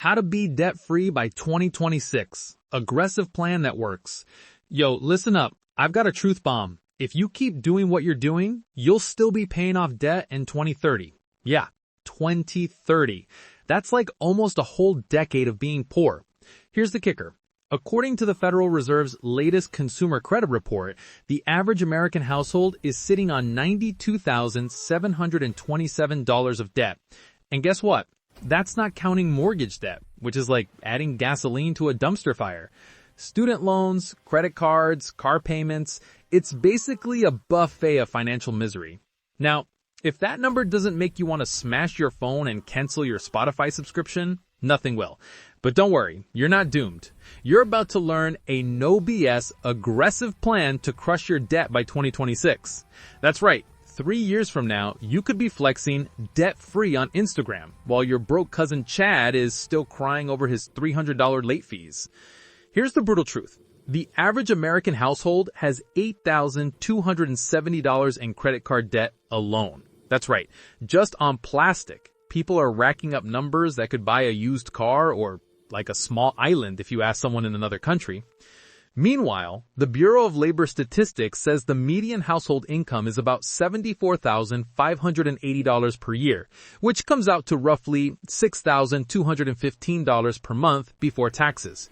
How to be debt-free by 2026. Aggressive plan that works. Yo, listen up. I've got a truth bomb. If you keep doing what you're doing, you'll still be paying off debt in 2030. Yeah, 2030. That's like almost a whole decade of being poor. Here's the kicker. According to the Federal Reserve's latest consumer credit report, the average American household is sitting on $92,727 of debt. And guess what? That's not counting mortgage debt, which is like adding gasoline to a dumpster fire. Student loans, credit cards, car payments, it's basically a buffet of financial misery. Now, if that number doesn't make you want to smash your phone and cancel your Spotify subscription, nothing will. But don't worry, you're not doomed. You're about to learn a no BS, aggressive plan to crush your debt by 2026. That's right. 3 years from now, you could be flexing debt-free on Instagram, while your broke cousin Chad is still crying over his $300 late fees. Here's the brutal truth. The average American household has $8,270 in credit card debt alone. That's right. Just on plastic. People are racking up numbers that could buy a used car or like a small island if you ask someone in another country. Meanwhile, the Bureau of Labor Statistics says the median household income is about $74,580 per year, which comes out to roughly $6,215 per month before taxes.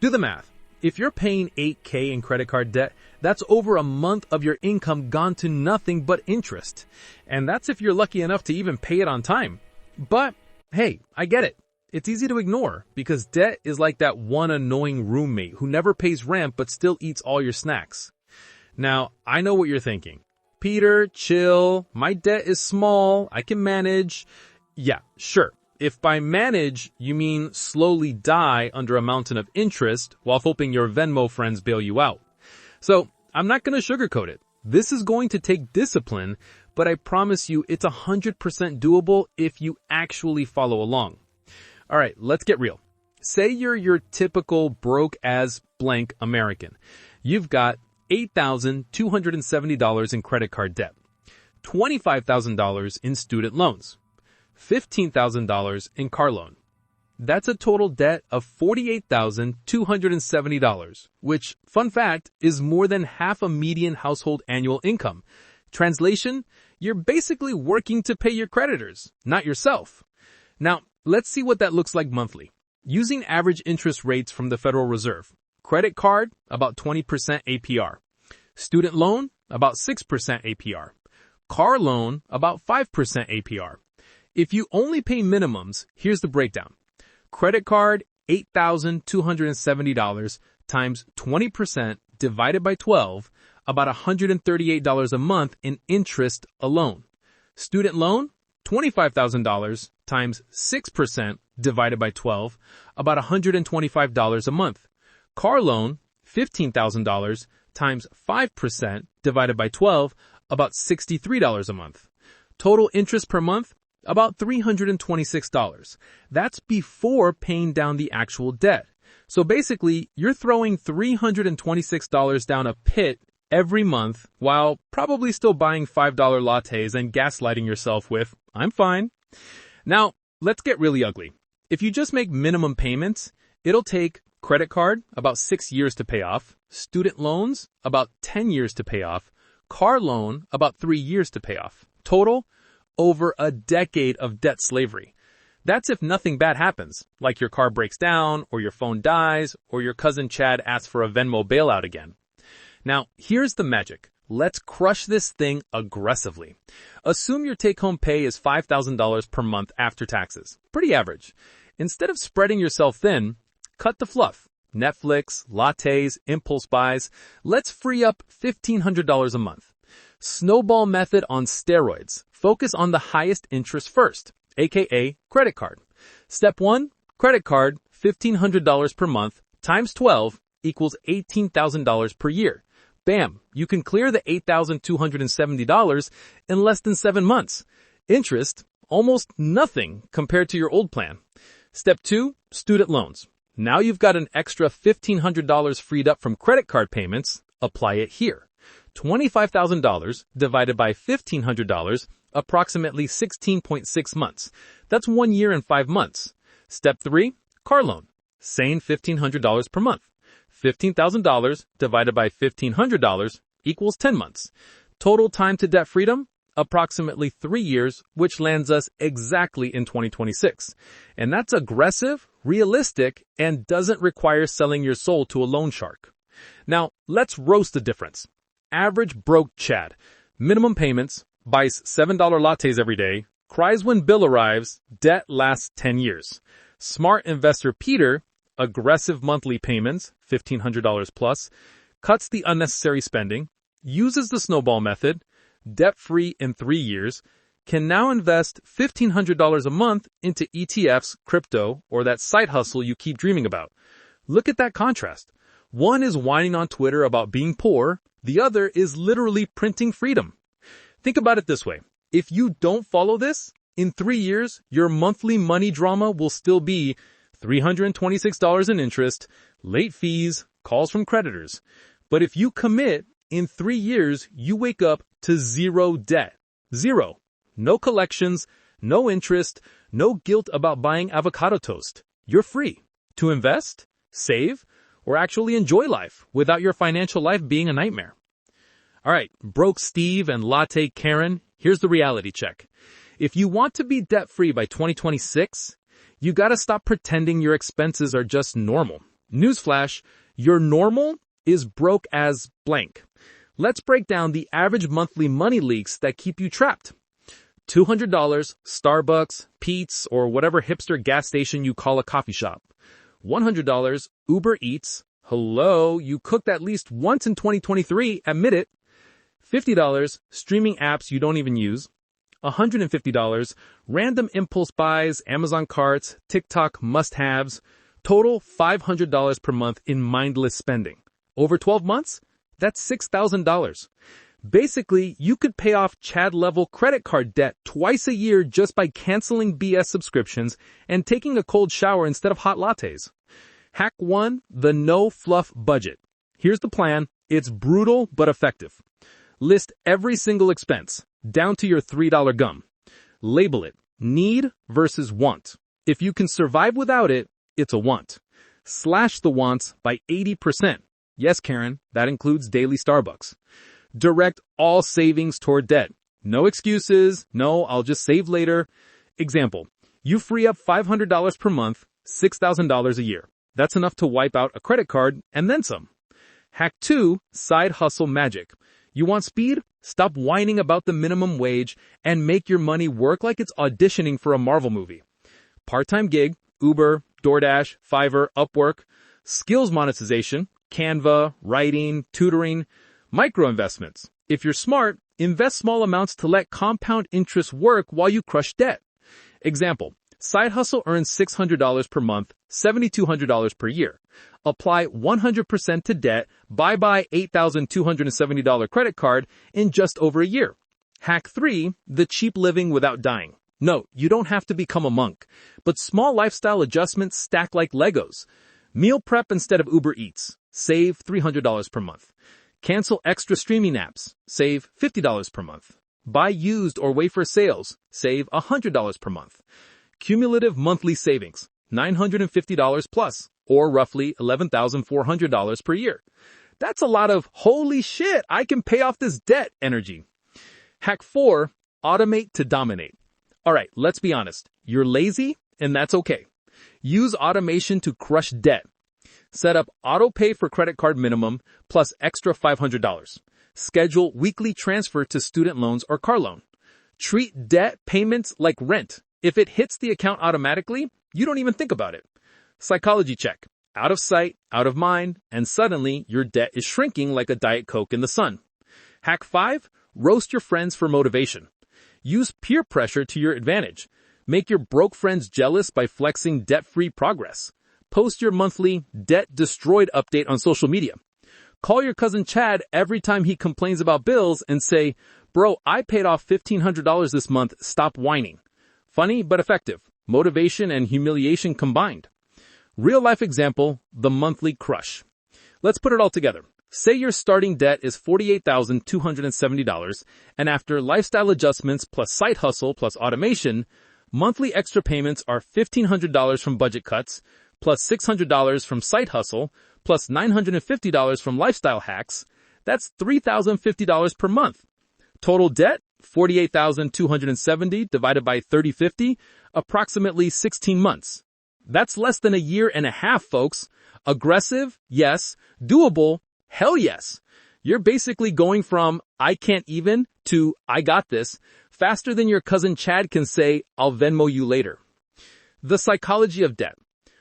Do the math. If you're paying $8,000 in credit card debt, that's over a month of your income gone to nothing but interest. And that's if you're lucky enough to even pay it on time. But hey, I get it. It's easy to ignore because debt is like that one annoying roommate who never pays rent but still eats all your snacks. Now, I know what you're thinking. Peter, chill. My debt is small. I can manage. Yeah, sure. If by manage, you mean slowly die under a mountain of interest while hoping your Venmo friends bail you out. So, I'm not going to sugarcoat it. This is going to take discipline, but I promise you it's 100% doable if you actually follow along. All right, let's get real. Say you're your typical broke as blank American. You've got $8,270 in credit card debt, $25,000 in student loans, $15,000 in car loan. That's a total debt of $48,270, which, fun fact, is more than half a median household annual income. Translation, you're basically working to pay your creditors, not yourself. Now, let's see what that looks like monthly. Using average interest rates from the Federal Reserve. Credit card, about 20% APR. Student loan, about 6% APR. Car loan, about 5% APR. If you only pay minimums, here's the breakdown. Credit card, $8,270 times 20% divided by 12, about $138 a month in interest alone. Student loan, $25,000 times 6% divided by 12, about $125 a month. Car loan, $15,000 times 5% divided by 12, about $63 a month. Total interest per month, about $326. That's before paying down the actual debt. So basically, you're throwing $326 down a pit every month while probably still buying $5 lattes and gaslighting yourself with, I'm fine. Now, let's get really ugly. If you just make minimum payments, it'll take credit card about 6 years to pay off, student loans about 10 years to pay off, car loan about 3 years to pay off. Total, over a decade of debt slavery. That's if nothing bad happens, like your car breaks down, or your phone dies, or your cousin Chad asks for a Venmo bailout again. Now, here's the magic. Let's crush this thing aggressively. Assume your take-home pay is $5,000 per month after taxes. Pretty average. Instead of spreading yourself thin, cut the fluff. Netflix, lattes, impulse buys. Let's free up $1,500 a month. Snowball method on steroids. Focus on the highest interest first, aka credit card. Step 1, credit card, $1,500 per month times 12 equals $18,000 per year. Bam, you can clear the $8,270 in less than 7 months. Interest, almost nothing compared to your old plan. Step 2, student loans. Now you've got an extra $1,500 freed up from credit card payments. Apply it here. $25,000 divided by $1,500, approximately 16.6 months. That's 1 year and 5 months. Step 3, Car loan, same $1,500 per month. $15,000 divided by $1,500 equals 10 months. Total time to debt freedom, approximately 3 years, which lands us exactly in 2026. And that's aggressive, realistic, and doesn't require selling your soul to a loan shark. Now, let's roast the difference. Average broke Chad, minimum payments, buys $7 lattes every day, cries when bill arrives, debt lasts 10 years. Smart investor Peter, aggressive monthly payments, $1,500 plus, cuts the unnecessary spending, uses the snowball method, debt-free in 3 years, can now invest $1,500 a month into ETFs, crypto, or that side hustle you keep dreaming about. Look at that contrast. One is whining on Twitter about being poor, the other is literally printing freedom. Think about it this way. If you don't follow this, in 3 years, your monthly money drama will still be $326 in interest, late fees, calls from creditors. But if you commit, in 3 years, you wake up to zero debt. Zero. No collections, no interest, no guilt about buying avocado toast. You're free to invest, save, or actually enjoy life without your financial life being a nightmare. All right, broke Steve and latte Karen, here's the reality check. If you want to be debt-free by 2026, you gotta stop pretending your expenses are just normal. Newsflash, your normal is broke as blank. Let's break down the average monthly money leaks that keep you trapped. $200, Starbucks, Pete's, or whatever hipster gas station you call a coffee shop. $100, Uber Eats. Hello, you cooked at least once in 2023, admit it. $50, streaming apps you don't even use. $150, random impulse buys, Amazon carts, TikTok must-haves. Total $500 per month in mindless spending. Over 12 months? That's $6,000. Basically, you could pay off Chad-level credit card debt twice a year just by canceling BS subscriptions and taking a cold shower instead of hot lattes. Hack 1, the no-fluff budget. Here's the plan. It's brutal but effective. List every single expense, down to your $3 gum. Label it, need versus want. If you can survive without it, it's a want. Slash the wants by 80%. Yes, Karen, that includes daily Starbucks. Direct all savings toward debt. No excuses. No, I'll just save later. Example, you free up $500 per month, $6,000 a year. That's enough to wipe out a credit card and then some. Hack 2, side hustle magic. You want speed? Stop whining about the minimum wage and make your money work like it's auditioning for a Marvel movie. Part-time gig, Uber, DoorDash, Fiverr, Upwork. Skills monetization, Canva, writing, tutoring. Micro-investments. If you're smart, invest small amounts to let compound interest work while you crush debt. Example, side hustle earns $600 per month, $7,200 per year. Apply 100% to debt, bye-bye $8,270 credit card in just over a year. Hack 3, the cheap living without dying. No, you don't have to become a monk, but small lifestyle adjustments stack like Legos. Meal prep instead of Uber Eats. Save $300 per month. Cancel extra streaming apps. Save $50 per month. Buy used or wafer sales. Save $100 per month. Cumulative monthly savings. $950 plus, or roughly $11,400 per year. That's a lot of, holy shit, I can pay off this debt energy. Hack 4, automate to dominate. All right, let's be honest. You're lazy, and that's okay. Use automation to crush debt. Set up auto pay for credit card minimum plus extra $500. Schedule weekly transfer to student loans or car loan. Treat debt payments like rent. If it hits the account automatically, you don't even think about it. Psychology check. Out of sight, out of mind, and suddenly your debt is shrinking like a Diet Coke in the sun. Hack 5, roast your friends for motivation. Use peer pressure to your advantage. Make your broke friends jealous by flexing debt-free progress. Post your monthly debt destroyed update on social media. Call your cousin Chad every time he complains about bills and say, bro, I paid off $1,500 this month, stop whining. Funny but effective. Motivation and humiliation combined. Real life example, the monthly crush. Let's put it all together. Say your starting debt is $48,270, and after lifestyle adjustments plus side hustle plus automation, monthly extra payments are $1,500 from budget cuts, plus $600 from Side Hustle, plus $950 from Lifestyle Hacks, that's $3,050 per month. Total debt, $48,270 divided by 30/50, approximately 16 months. That's less than a year and a half, folks. Aggressive? Yes. Doable? Hell yes. You're basically going from I can't even to I got this faster than your cousin Chad can say I'll Venmo you later. The psychology of debt.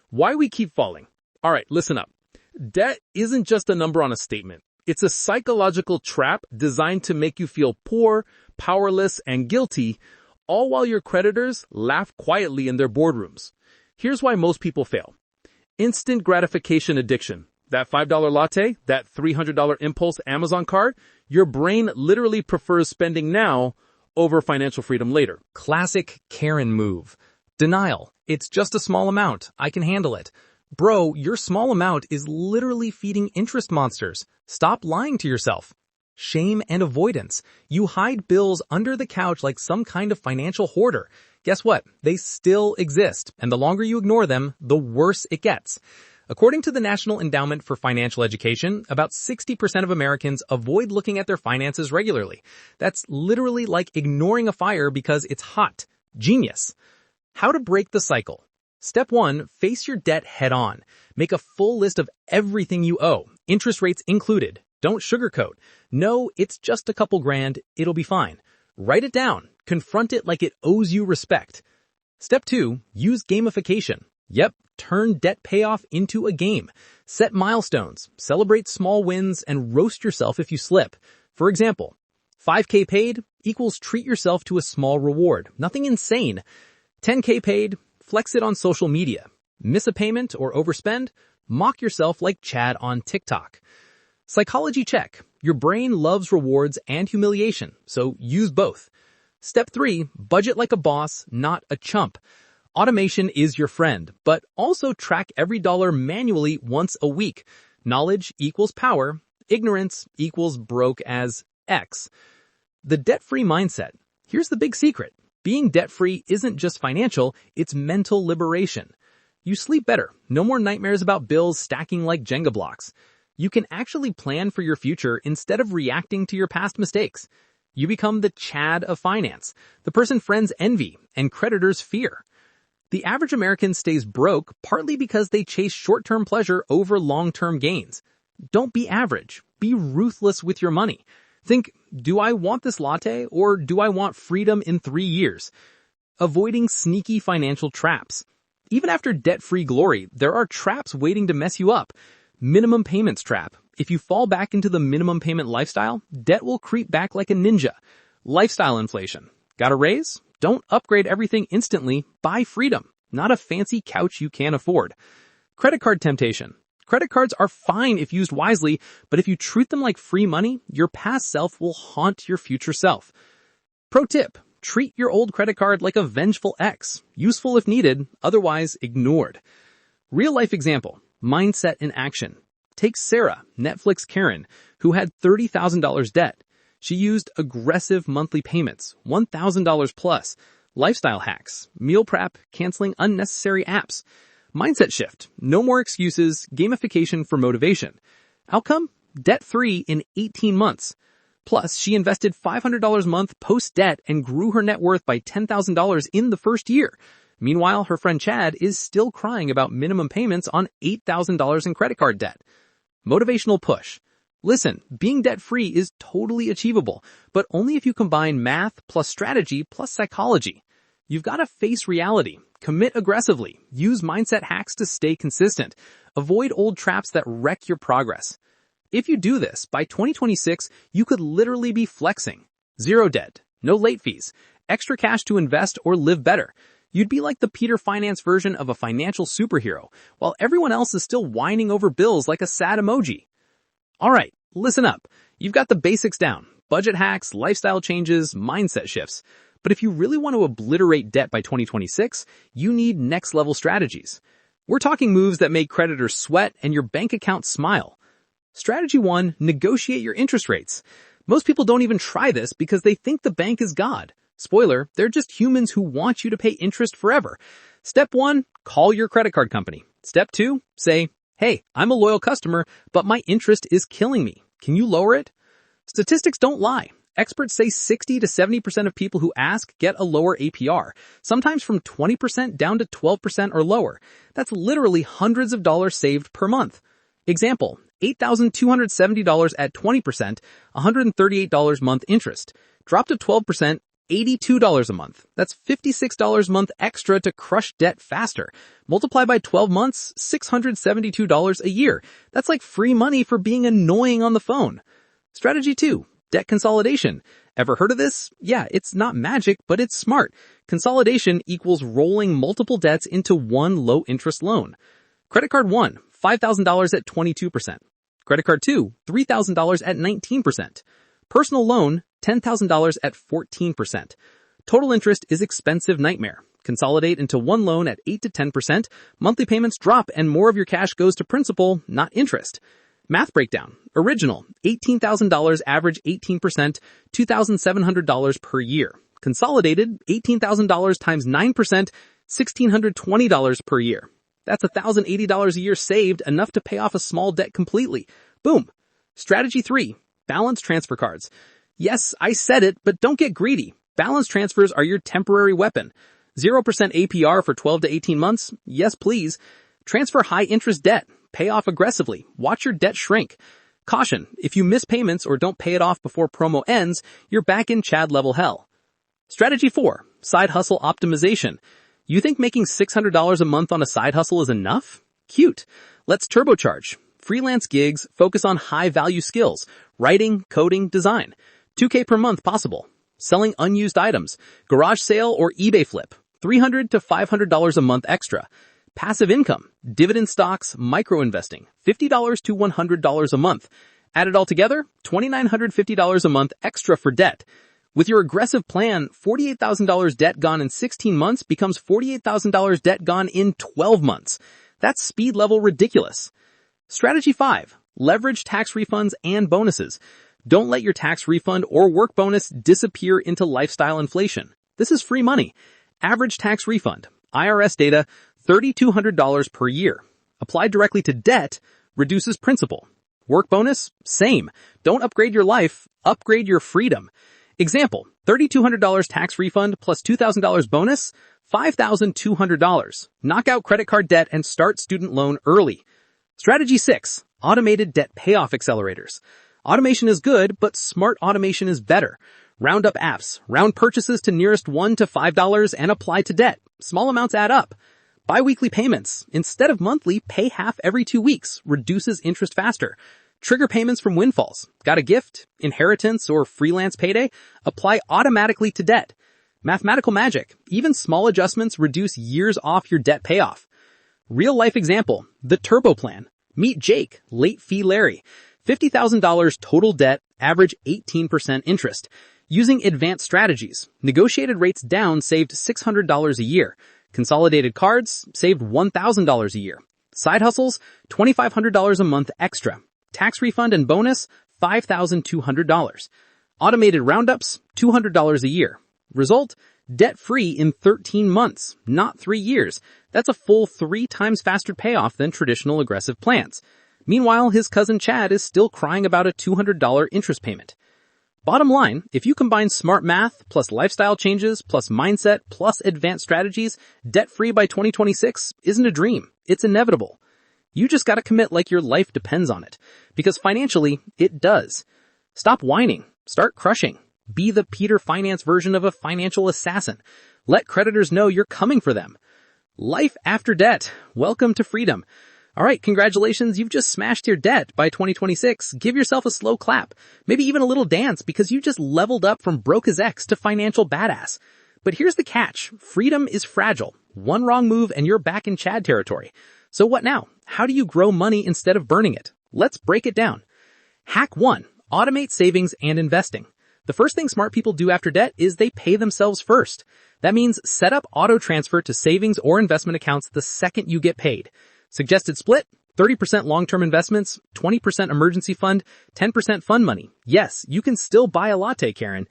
Why we keep falling. All right, listen up. Debt isn't just a number on a statement. It's a psychological trap designed to make you feel poor, powerless, and guilty, all while your creditors laugh quietly in their boardrooms. Here's why most people fail. Instant gratification addiction. That $5 latte, that $300 impulse Amazon card, your brain literally prefers spending now over financial freedom later. Classic Karen move. Denial. It's just a small amount. I can handle it. Bro, your small amount is literally feeding interest monsters. Stop lying to yourself. Shame and avoidance. You hide bills under the couch like some kind of financial hoarder. Guess what? They still exist, and the longer you ignore them, the worse it gets. According to the National Endowment for Financial Education, about 60% of Americans avoid looking at their finances regularly. That's literally like ignoring a fire because it's hot. Genius. How to break the cycle. Step 1, face your debt head on. Make a full list of everything you owe, interest rates included. Don't sugarcoat. No, it's just a couple grand. It'll be fine. Write it down. Confront it like it owes you respect. Step 2, use gamification. Yep, turn debt payoff into a game. Set milestones, celebrate small wins, and roast yourself if you slip. For example, 5K paid equals treat yourself to a small reward. Nothing insane. 10K paid, flex it on social media. Miss a payment or overspend? Mock yourself like Chad on TikTok. Psychology check. Your brain loves rewards and humiliation, so use both. Step 3, budget like a boss, not a chump. Automation is your friend, but also track every dollar manually once a week. Knowledge equals power. Ignorance equals broke as X. The debt-free mindset. Here's the big secret. Being debt-free isn't just financial, it's mental liberation. You sleep better. No more nightmares about bills stacking like Jenga blocks. You can actually plan for your future instead of reacting to your past mistakes. You become the Chad of finance, the person friends envy and creditors fear. The average American stays broke partly because they chase short-term pleasure over long-term gains. Don't be average. Be ruthless with your money. Think, do I want this latte or do I want freedom in 3 years? Avoiding sneaky financial traps. Even after debt-free glory, there are traps waiting to mess you up. Minimum payments trap. If you fall back into the minimum payment lifestyle, debt will creep back like a ninja. Lifestyle inflation. Got a raise? Don't upgrade everything instantly. Buy freedom, not a fancy couch you can't afford. Credit card temptation. Credit cards are fine if used wisely, but if you treat them like free money, your past self will haunt your future self. Pro tip. Treat your old credit card like a vengeful ex. Useful if needed, otherwise ignored. Real life example. Mindset in action. Take Sarah, Netflix Karen, who had $30,000 debt. She used aggressive monthly payments, $1,000 plus, lifestyle hacks, meal prep, canceling unnecessary apps. Mindset shift. No more excuses, gamification for motivation. Outcome? Debt-free in 18 months. Plus, she invested $500 a month post-debt and grew her net worth by $10,000 in the first year. Meanwhile, her friend Chad is still crying about minimum payments on $8,000 in credit card debt. Motivational push. Listen, being debt-free is totally achievable, but only if you combine math plus strategy plus psychology. You've got to face reality, commit aggressively, use mindset hacks to stay consistent, avoid old traps that wreck your progress. If you do this, by 2026, you could literally be flexing. Zero debt, no late fees, extra cash to invest or live better. You'd be like the Peter Finance version of a financial superhero, while everyone else is still whining over bills like a sad emoji. Alright, listen up. You've got the basics down. Budget hacks, lifestyle changes, mindset shifts. But if you really want to obliterate debt by 2026, you need next-level strategies. We're talking moves that make creditors sweat and your bank account smile. Strategy 1, negotiate your interest rates. Most people don't even try this because they think the bank is God. Spoiler, they're just humans who want you to pay interest forever. Step 1, call your credit card company. Step 2, say, hey, I'm a loyal customer, but my interest is killing me. Can you lower it? Statistics don't lie. Experts say 60 to 70% of people who ask get a lower APR, sometimes from 20% down to 12% or lower. That's literally hundreds of dollars saved per month. Example, $8,270 at 20%, $138 month interest. Drop to 12%, $82 a month. That's $56 a month extra to crush debt faster. Multiply by 12 months, $672 a year. That's like free money for being annoying on the phone. Strategy 2, debt consolidation. Ever heard of this? Yeah, it's not magic, but it's smart. Consolidation equals rolling multiple debts into one low-interest loan. Credit card 1, $5,000 at 22%. Credit card 2, $3,000 at 19%. Personal loan, $10,000 at 14%. Total interest is expensive nightmare. Consolidate into one loan at 8 to 10%. Monthly payments drop and more of your cash goes to principal, not interest. Math breakdown. Original, $18,000, average 18%, $2,700 per year. Consolidated, $18,000 times 9%, $1,620 per year. That's $1,080 a year saved, enough to pay off a small debt completely. Boom. Strategy 3, balance transfer cards. Yes, I said it, but don't get greedy. Balance transfers are your temporary weapon. 0% APR for 12 to 18 months? Yes, please. Transfer high interest debt. Pay off aggressively. Watch your debt shrink. Caution, if you miss payments or don't pay it off before promo ends, you're back in Chad level hell. Strategy 4, side hustle optimization. You think making $600 a month on a side hustle is enough? Cute. Let's turbocharge. Freelance gigs focus on high value skills. Writing, coding, design. $2,000 per month possible. Selling unused items. Garage sale or eBay flip. $300 to $500 a month extra. Passive income, dividend stocks, micro-investing, $50 to $100 a month. Add it all together, $2,950 a month extra for debt. With your aggressive plan, $48,000 debt gone in 16 months becomes $48,000 debt gone in 12 months. That's speed level ridiculous. Strategy 5, leverage tax refunds and bonuses. Don't let your tax refund or work bonus disappear into lifestyle inflation. This is free money. Average tax refund, IRS data, $3,200 per year. Applied directly to debt, reduces principal. Work bonus, same. Don't upgrade your life, upgrade your freedom. Example, $3,200 tax refund plus $2,000 bonus, $5,200. Knock out credit card debt and start student loan early. Strategy 6, automated debt payoff accelerators. Automation is good, but smart automation is better. Round up apps, round purchases to nearest $1 to $5 and apply to debt. Small amounts add up. Bi-weekly payments. Instead of monthly, pay half every 2 weeks. Reduces interest faster. Trigger payments from windfalls. Got a gift, inheritance, or freelance payday? Apply automatically to debt. Mathematical magic. Even small adjustments reduce years off your debt payoff. Real life example. The Turbo Plan. Meet Jake, late fee Larry. $50,000 total debt, average 18% interest. Using advanced strategies. Negotiated rates down saved $600 a year. Consolidated cards saved $1,000 a year. Side hustles, $2,500 a month extra. Tax refund and bonus, $5,200. Automated roundups, $200 a year. Result, debt-free in 13 months, not 3 years. That's a full 3 times faster payoff than traditional aggressive plans. Meanwhile, his cousin Chad is still crying about a $200 interest payment. Bottom line, if you combine smart math plus lifestyle changes plus mindset plus advanced strategies, debt-free by 2026 isn't a dream. It's inevitable. You just gotta commit like your life depends on it. Because financially, it does. Stop whining. Start crushing. Be the Peter Finance version of a financial assassin. Let creditors know you're coming for them. Life after debt. Welcome to freedom. All right, congratulations, you've just smashed your debt by 2026. Give yourself a slow clap, maybe even a little dance, because you just leveled up from broke as X to financial badass. But here's the catch. Freedom is fragile. One wrong move and you're back in Chad territory. So what now? How do you grow money instead of burning it? Let's break it down. Hack 1. Automate savings and investing. The first thing smart people do after debt is they pay themselves first. That means set up auto transfer to savings or investment accounts the second you get paid. Suggested split, 30% long-term investments, 20% emergency fund, 10% fund money. Yes, you can still buy a latte, Karen.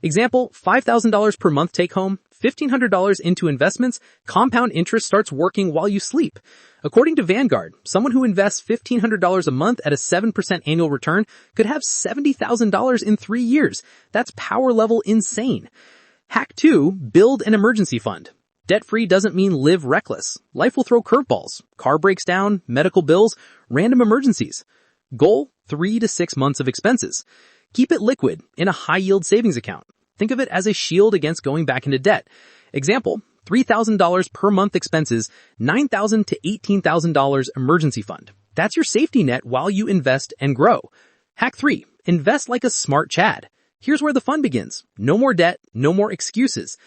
Example, $5,000 per month take home, $1,500 into investments, compound interest starts working while you sleep. According to Vanguard, someone who invests $1,500 a month at a 7% annual return could have $70,000 in 3 years. That's power level insane. Hack 2, build an emergency fund. Debt-free doesn't mean live reckless. Life will throw curveballs. Car breaks down, medical bills, random emergencies. Goal, 3 to 6 months of expenses. Keep it liquid in a high-yield savings account. Think of it as a shield against going back into debt. Example, $3,000 per month expenses, $9,000 to $18,000 emergency fund. That's your safety net while you invest and grow. Hack 3, invest like a smart Chad. Here's where the fun begins. No more debt, no more excuses.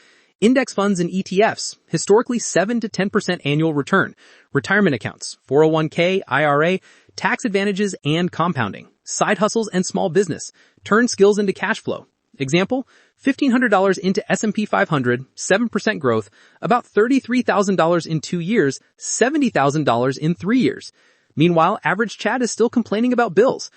Index funds and ETFs, historically 7 to 10% annual return. Retirement accounts, 401k, IRA, tax advantages and compounding. Side hustles and small business. Turn skills into cash flow. Example, $1,500 into S&P 500, 7% growth, about $33,000 in 2 years, $70,000 in 3 years. Meanwhile, average Chad is still complaining about bills.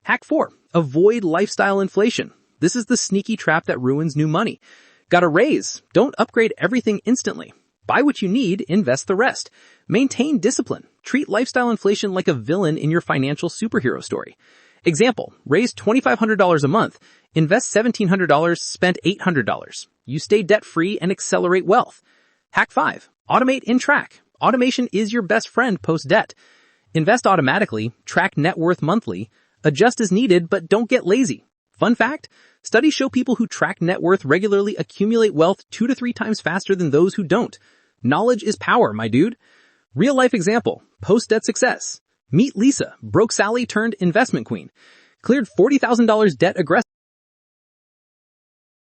Hack 4, avoid lifestyle inflation. This is the sneaky trap that ruins new money. Got a raise? Don't upgrade everything instantly. Buy what you need, invest the rest. Maintain discipline. Treat lifestyle inflation like a villain in your financial superhero story. Example, raise $2,500 a month, invest $1,700, spend $800. You stay debt-free and accelerate wealth. Hack 5, automate in track. Automation is your best friend post-debt. Invest automatically, track net worth monthly, adjust as needed, but don't get lazy. Fun fact, studies show people who track net worth regularly accumulate wealth 2 to 3 times faster than those who don't. Knowledge is power, my dude. Real life example, post-debt success. Meet Lisa, broke Sally turned investment queen. Cleared $40,000 debt aggressively.